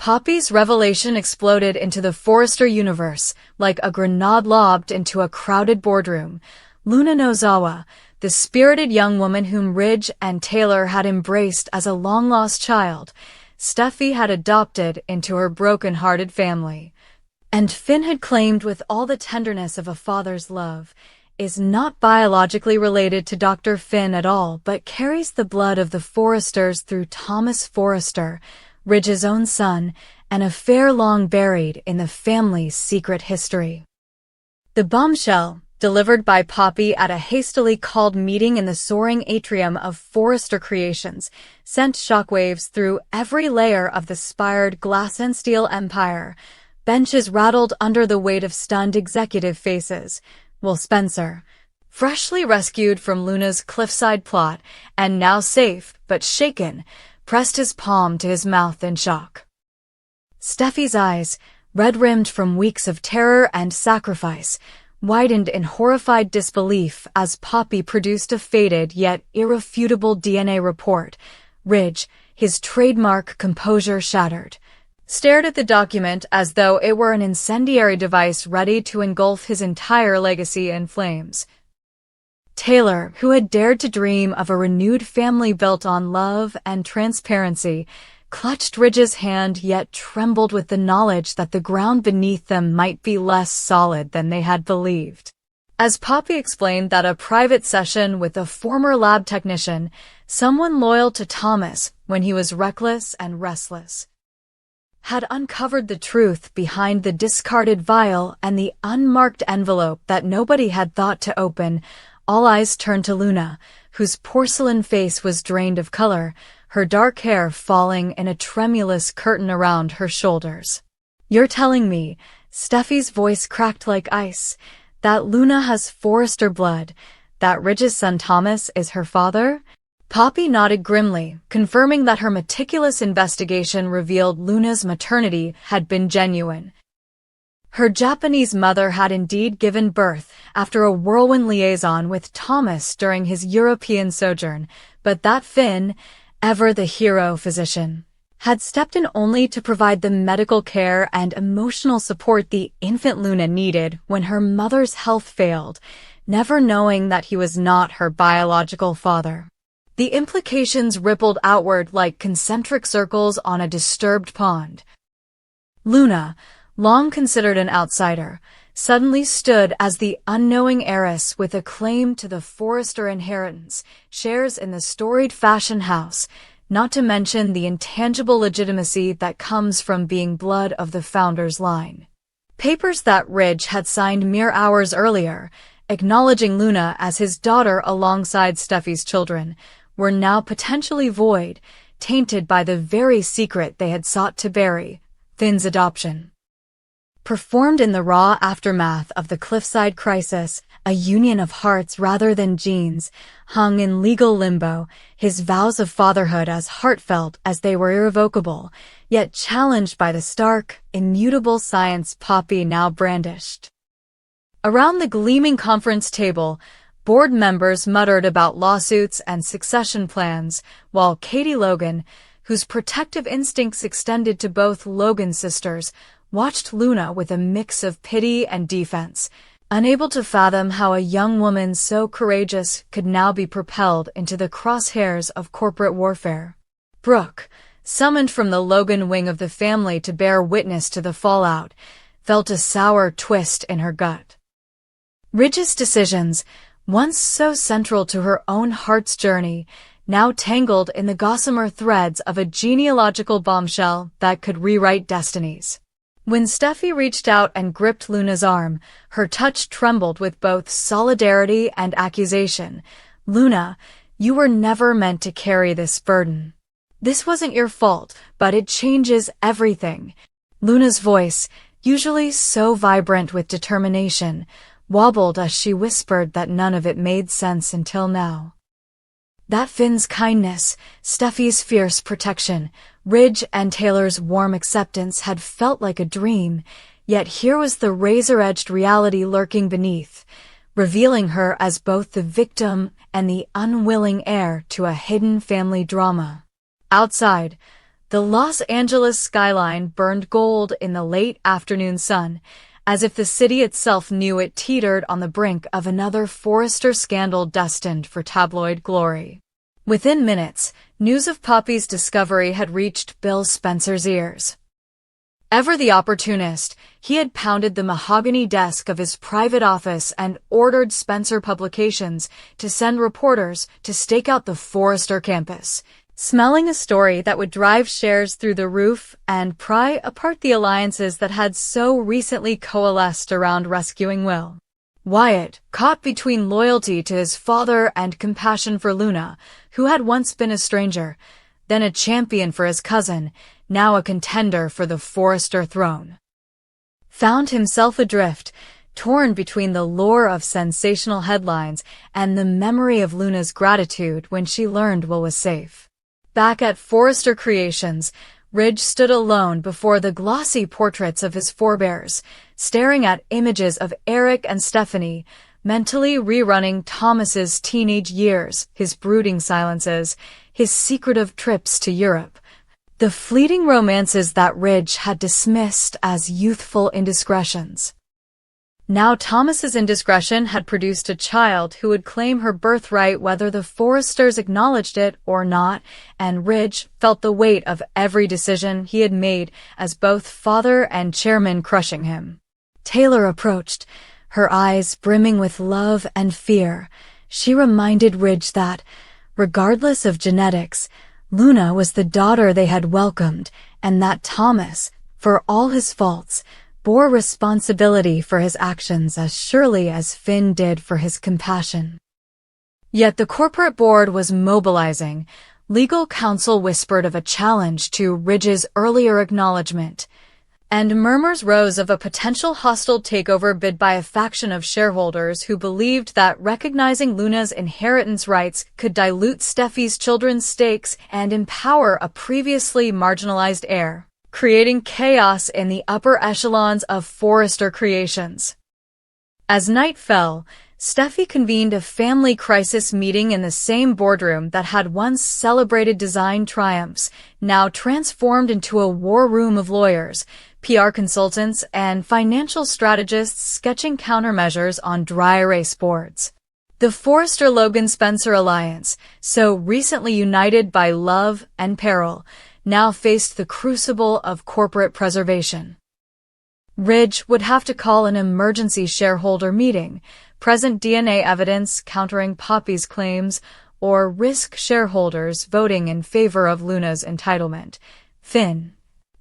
Poppy's revelation exploded into the Forrester universe like a grenade lobbed into a crowded boardroom. Luna Nozawa, the spirited young woman whom Ridge and Taylor had embraced as a long-lost child, Steffi had adopted into her broken-hearted family. And Finn had claimed with all the tenderness of a father's love, is not biologically related to Dr. Finn at all, but carries the blood of the Forresters through Thomas Forrester, Ridge's own son, an affair long buried in the family's secret history. The bombshell, delivered by Poppy at a hastily called meeting in the soaring atrium of Forrester Creations, sent shockwaves through every layer of the spired glass and steel empire. Benches rattled under the weight of stunned executive faces. Will Spencer, freshly rescued from Luna's cliffside plot and now safe but shaken, pressed his palm to his mouth in shock. Steffi's eyes, red-rimmed from weeks of terror and sacrifice, widened in horrified disbelief as Poppy produced a faded yet irrefutable DNA report. Ridge, his trademark composure shattered, stared at the document as though it were an incendiary device ready to engulf his entire legacy in flames. Taylor, who had dared to dream of a renewed family built on love and transparency, clutched Ridge's hand yet trembled with the knowledge that the ground beneath them might be less solid than they had believed. As Poppy explained that a private session with a former lab technician, someone loyal to Thomas when he was reckless and restless, had uncovered the truth behind the discarded vial and the unmarked envelope that nobody had thought to open, all eyes turned to Luna, whose porcelain face was drained of color, her dark hair falling in a tremulous curtain around her shoulders. "You're telling me," Steffi's voice cracked like ice, "that Luna has Forrester blood, that Ridge's son Thomas is her father?" Poppy nodded grimly, confirming that her meticulous investigation revealed Luna's maternity had been genuine. Her Japanese mother had indeed given birth after a whirlwind liaison with Thomas during his European sojourn, but that Finn, ever the hero physician, had stepped in only to provide the medical care and emotional support the infant Luna needed when her mother's health failed, never knowing that he was not her biological father. The implications rippled outward like concentric circles on a disturbed pond. Luna, long considered an outsider, suddenly stood as the unknowing heiress with a claim to the Forrester inheritance, shares in the storied fashion house, not to mention the intangible legitimacy that comes from being blood of the founder's line. Papers that Ridge had signed mere hours earlier, acknowledging Luna as his daughter alongside Steffi's children, were now potentially void, tainted by the very secret they had sought to bury, Finn's adoption. Performed in the raw aftermath of the Cliffside crisis, a union of hearts rather than genes, hung in legal limbo, his vows of fatherhood as heartfelt as they were irrevocable, yet challenged by the stark, immutable science Poppy now brandished. Around the gleaming conference table, board members muttered about lawsuits and succession plans, while Katie Logan, whose protective instincts extended to both Logan's sisters, watched Luna with a mix of pity and defense, unable to fathom how a young woman so courageous could now be propelled into the crosshairs of corporate warfare. Brooke, summoned from the Logan wing of the family to bear witness to the fallout, felt a sour twist in her gut. Ridge's decisions, once so central to her own heart's journey, now tangled in the gossamer threads of a genealogical bombshell that could rewrite destinies. When Steffi reached out and gripped Luna's arm, her touch trembled with both solidarity and accusation. "Luna, you were never meant to carry this burden. This wasn't your fault, but it changes everything." Luna's voice, usually so vibrant with determination, wobbled as she whispered that none of it made sense until now. That Finn's kindness, Steffi's fierce protection, Ridge and Taylor's warm acceptance had felt like a dream, yet here was the razor-edged reality lurking beneath, revealing her as both the victim and the unwilling heir to a hidden family drama. Outside, The Los Angeles skyline burned gold in the late afternoon sun, as if the city itself knew it teetered on the brink of another Forrester scandal destined for tabloid glory. Within minutes, news of Poppy's discovery had reached Bill Spencer's ears. Ever the opportunist, he had pounded the mahogany desk of his private office and ordered Spencer Publications to send reporters to stake out the Forrester campus, smelling a story that would drive shares through the roof and pry apart the alliances that had so recently coalesced around rescuing Will. Wyatt, caught between loyalty to his father and compassion for Luna, who had once been a stranger, then a champion for his cousin, now a contender for the Forrester throne, found himself adrift, torn between the lure of sensational headlines and the memory of Luna's gratitude when she learned Will was safe. Back at Forrester Creations, Ridge stood alone before the glossy portraits of his forebears, staring at images of Eric and Stephanie, mentally rerunning Thomas's teenage years, his brooding silences, his secretive trips to Europe, the fleeting romances that Ridge had dismissed as youthful indiscretions. Now Thomas's indiscretion had produced a child who would claim her birthright whether the Forresters acknowledged it or not, and Ridge felt the weight of every decision he had made as both father and chairman crushing him. Taylor approached, her eyes brimming with love and fear. She reminded Ridge that, regardless of genetics, Luna was the daughter they had welcomed, and that Thomas, for all his faults, bore responsibility for his actions as surely as Finn did for his compassion. Yet the corporate board was mobilizing. Legal counsel whispered of a challenge to Ridge's earlier acknowledgement, and murmurs rose of a potential hostile takeover bid by a faction of shareholders who believed that recognizing Luna's inheritance rights could dilute Steffi's children's stakes and empower a previously marginalized heir, creating chaos in the upper echelons of Forrester Creations. As night fell, Steffi convened a family crisis meeting in the same boardroom that had once celebrated design triumphs, now transformed into a war room of lawyers, PR consultants, and financial strategists sketching countermeasures on dry erase boards. The Forrester-Logan Spencer alliance, so recently united by love and peril, now faced the crucible of corporate preservation. Ridge would have to call an emergency shareholder meeting, present DNA evidence countering Poppy's claims, or risk shareholders voting in favor of Luna's entitlement. Finn,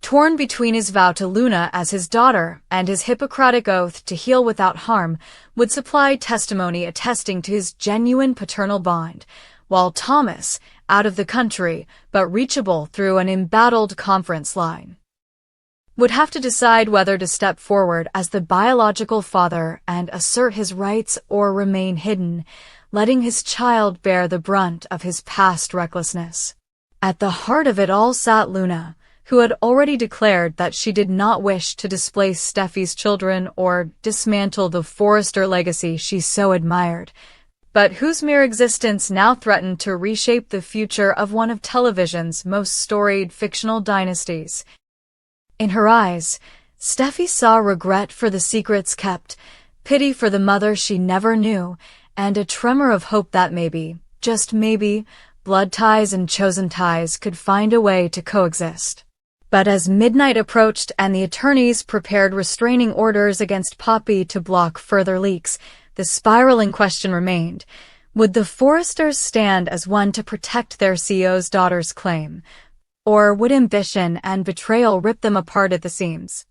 torn between his vow to Luna as his daughter and his Hippocratic oath to heal without harm, would supply testimony attesting to his genuine paternal bond, while Thomas, out of the country but reachable through an embattled conference line, would have to decide whether to step forward as the biological father and assert his rights or remain hidden, letting his child bear the brunt of his past recklessness. At the heart of it all sat Luna, who had already declared that she did not wish to displace Steffi's children or dismantle the Forrester legacy she so admired, but whose mere existence now threatened to reshape the future of one of television's most storied fictional dynasties. In her eyes, Steffi saw regret for the secrets kept, pity for the mother she never knew, and a tremor of hope that maybe, just maybe, blood ties and chosen ties could find a way to coexist. But as midnight approached and the attorneys prepared restraining orders against Poppy to block further leaks, the spiraling question remained: would the Forresters stand as one to protect their CEO's daughter's claim, or would ambition and betrayal rip them apart at the seams?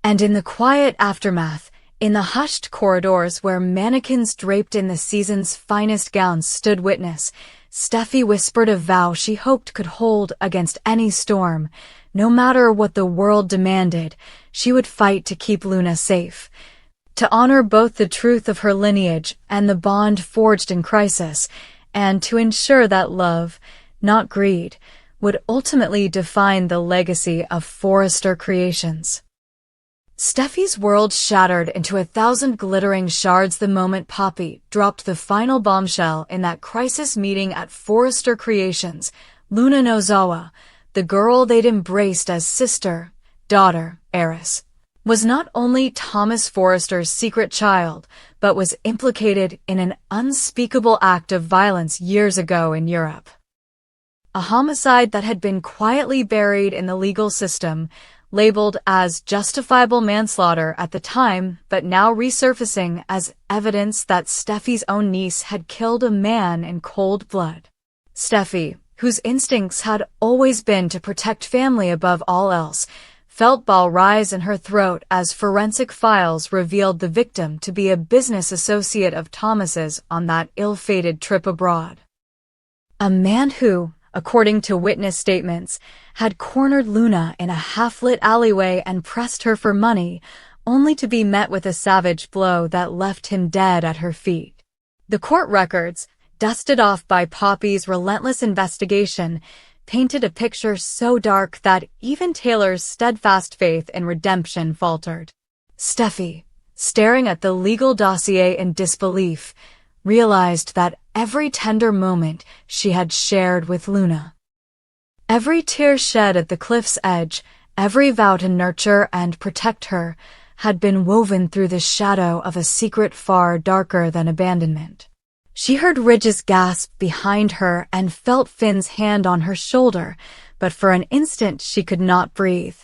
And in the quiet aftermath, in the hushed corridors where mannequins draped in the season's finest gowns stood witness, Steffi whispered a vow she hoped could hold against any storm. No matter what the world demanded, she would fight to keep Luna safe, to honor both the truth of her lineage and the bond forged in crisis, and to ensure that love, not greed, would ultimately define the legacy of Forrester Creations. Steffi's world shattered into 1,000 glittering shards the moment Poppy dropped the final bombshell in that crisis meeting at Forrester Creations. Luna Nozawa, the girl they'd embraced as sister, daughter, heiress, was not only Thomas Forrester's secret child, but was implicated in an unspeakable act of violence years ago in Europe. A homicide that had been quietly buried in the legal system, labeled as justifiable manslaughter at the time, but now resurfacing as evidence that Steffi's own niece had killed a man in cold blood. Steffi, whose instincts had always been to protect family above all else, felt ball rise in her throat as forensic files revealed the victim to be a business associate of Thomas's on that ill-fated trip abroad. A man who, according to witness statements, had cornered Luna in a half-lit alleyway and pressed her for money, only to be met with a savage blow that left him dead at her feet. The court records, dusted off by Poppy's relentless investigation, painted a picture so dark that even Taylor's steadfast faith in redemption faltered. Steffi, staring at the legal dossier in disbelief, realized that every tender moment she had shared with Luna, every tear shed at the cliff's edge, every vow to nurture and protect her, had been woven through the shadow of a secret far darker than abandonment. She heard Ridge's gasp behind her and felt Finn's hand on her shoulder, but for an instant she could not breathe.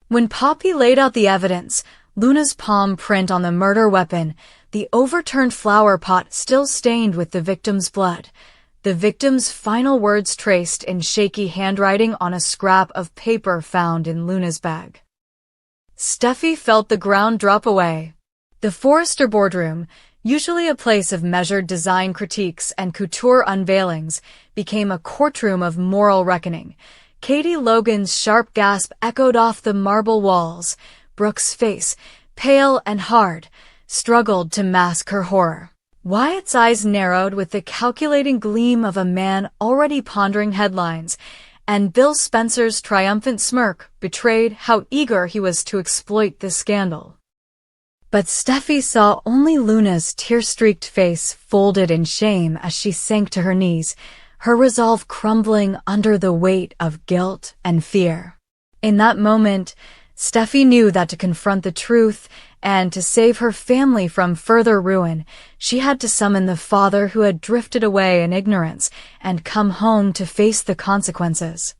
When Poppy laid out the evidence, Luna's palm print on the murder weapon, the overturned flower pot still stained with the victim's blood, the victim's final words traced in shaky handwriting on a scrap of paper found in Luna's bag. Steffi felt the ground drop away. The Forrester boardroom, usually a place of measured design critiques and couture unveilings, became a courtroom of moral reckoning. Katie Logan's sharp gasp echoed off the marble walls. Brooke's face, pale and hard, struggled to mask her horror. Wyatt's eyes narrowed with the calculating gleam of a man already pondering headlines, and Bill Spencer's triumphant smirk betrayed how eager he was to exploit this scandal. But Steffi saw only Luna's tear-streaked face folded in shame as she sank to her knees, her resolve crumbling under the weight of guilt and fear. In that moment, Steffi knew that to confront the truth and to save her family from further ruin, she had to summon the father who had drifted away in ignorance and come home to face the consequences.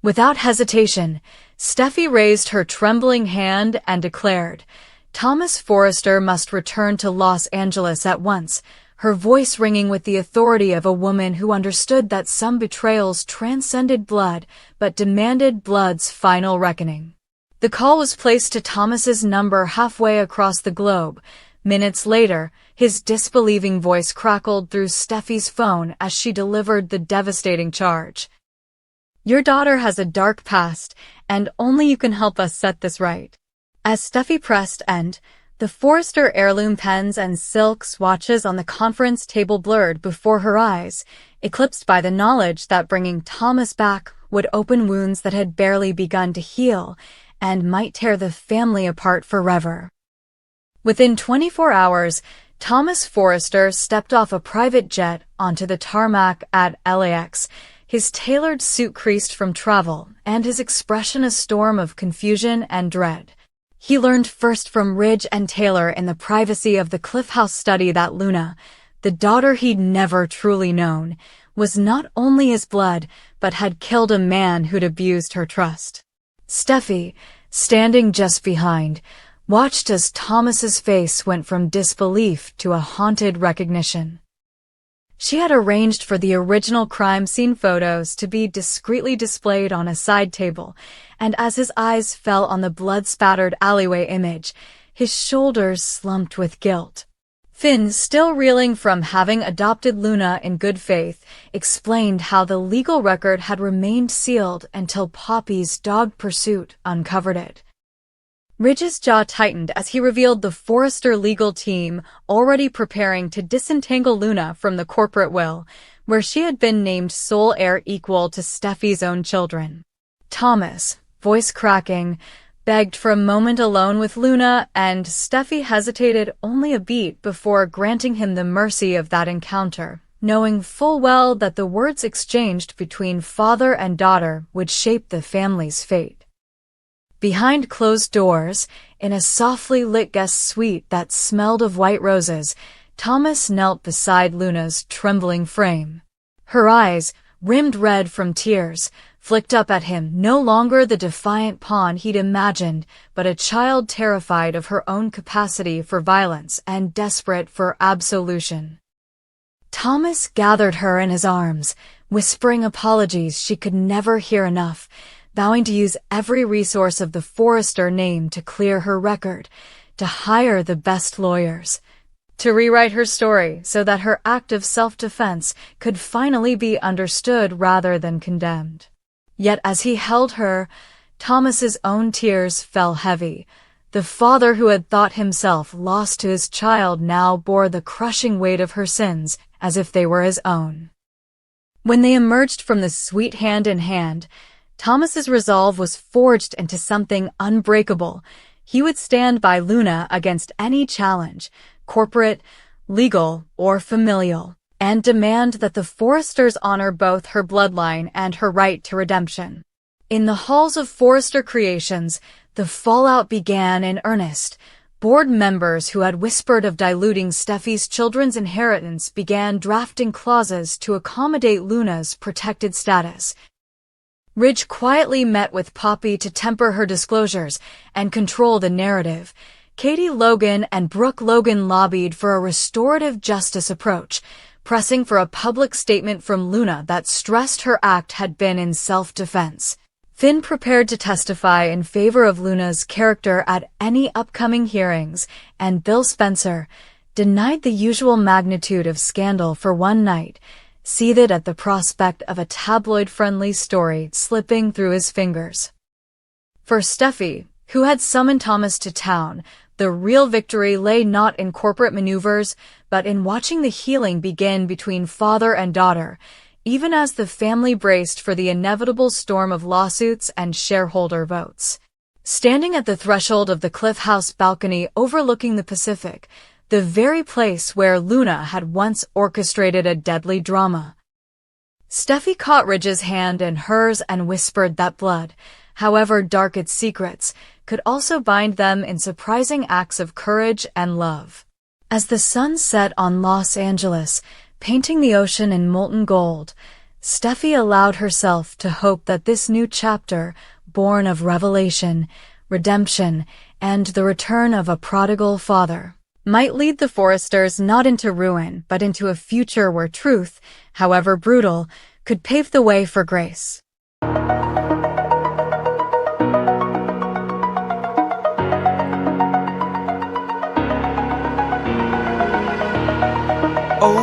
Without hesitation, Steffi raised her trembling hand and declared, "Thomas Forrester must return to Los Angeles at once," her voice ringing with the authority of a woman who understood that some betrayals transcended blood but demanded blood's final reckoning. The call was placed to Thomas's number halfway across the globe. Minutes later, his disbelieving voice crackled through Steffi's phone as she delivered the devastating charge. "Your daughter has a dark past, and only you can help us set this right." As Steffi pressed end, the Forrester heirloom pens and silk swatches on the conference table blurred before her eyes, eclipsed by the knowledge that bringing Thomas back would open wounds that had barely begun to heal and might tear the family apart forever. Within 24 hours, Thomas Forrester stepped off a private jet onto the tarmac at LAX, his tailored suit creased from travel and his expression a storm of confusion and dread. He learned first from Ridge and Taylor in the privacy of the Cliff House study that Luna, the daughter he'd never truly known, was not only his blood, but had killed a man who'd abused her trust. Steffi, standing just behind, watched as Thomas's face went from disbelief to a haunted recognition. She had arranged for the original crime scene photos to be discreetly displayed on a side table, and as his eyes fell on the blood-spattered alleyway image, his shoulders slumped with guilt. Finn, still reeling from having adopted Luna in good faith, explained how the legal record had remained sealed until Poppy's dogged pursuit uncovered it. Ridge's jaw tightened as he revealed the Forrester legal team already preparing to disentangle Luna from the corporate will, where she had been named sole heir equal to Steffi's own children. Thomas, voice cracking, begged for a moment alone with Luna, and Steffi hesitated only a beat before granting him the mercy of that encounter, knowing full well that the words exchanged between father and daughter would shape the family's fate. Behind closed doors, in a softly lit guest suite that smelled of white roses, Thomas knelt beside Luna's trembling frame. Her eyes, rimmed red from tears, flicked up at him, no longer the defiant pawn he'd imagined, but a child terrified of her own capacity for violence and desperate for absolution. Thomas gathered her in his arms, whispering apologies she could never hear enough, vowing to use every resource of the Forrester name to clear her record, to hire the best lawyers, to rewrite her story so that her act of self-defense could finally be understood rather than condemned. Yet as he held her, Thomas's own tears fell heavy. The father who had thought himself lost to his child now bore the crushing weight of her sins as if they were his own. When they emerged from the suite hand in hand, Thomas's resolve was forged into something unbreakable. He would stand by Luna against any challenge, corporate, legal, or familial, and demand that the Forresters honor both her bloodline and her right to redemption. In the halls of Forrester Creations, the fallout began in earnest. Board members who had whispered of diluting Steffi's children's inheritance began drafting clauses to accommodate Luna's protected status. Ridge quietly met with Poppy to temper her disclosures and control the narrative. Katie Logan and Brooke Logan lobbied for a restorative justice approach, pressing for a public statement from Luna that stressed her act had been in self-defense. Finn prepared to testify in favor of Luna's character at any upcoming hearings, and Bill Spencer denied the usual magnitude of scandal for one night, seethed at the prospect of a tabloid-friendly story slipping through his fingers. For Steffi, who had summoned Thomas to town, the real victory lay not in corporate maneuvers, but in watching the healing begin between father and daughter, even as the family braced for the inevitable storm of lawsuits and shareholder votes. Standing at the threshold of the Cliff House balcony overlooking the Pacific, the very place where Luna had once orchestrated a deadly drama, Steffi caught Ridge's hand in hers and whispered that blood, however dark its secrets, could also bind them in surprising acts of courage and love. As the sun set on Los Angeles, painting the ocean in molten gold, Steffi allowed herself to hope that this new chapter, born of revelation, redemption, and the return of a prodigal father, might lead the Forresters not into ruin but into a future where truth, however brutal, could pave the way for grace. Oh.